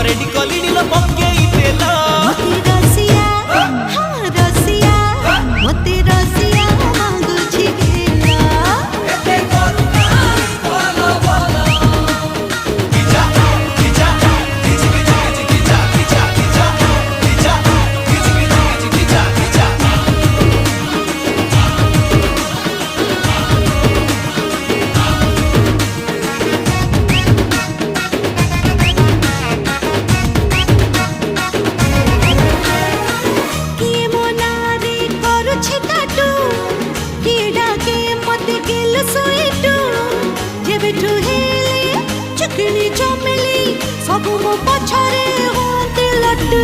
ready କଲିଣି ଲୋ ପକେଇ ତେଲ ମତେ ରସିଆ ହଁ ରସିଆ ମତେ ରସିଆ ମାଗୁଛି ଖେଳ ଏତେ କରୁଣା ଭଲ ଭଲ କିଚା କିଚା କିଚି କିଚି କିଚି କିଚା କିଚା କିଚା କିଚା କିଚି କିଚି କିଚି କିଚା କିଏ ମୋ ନାଁରେ କରୁଛି ଟାଟୁ କିଏ ଡାକେ ମତେ ଗେଲ ଶୋଇଟୁ ଯେବେଠୁ ହେଲେ ଚୁକିଣି ଚମେଲି ସବୁ ମୋ ପଛରେ ହୁଅନ୍ତି ଲଟୁ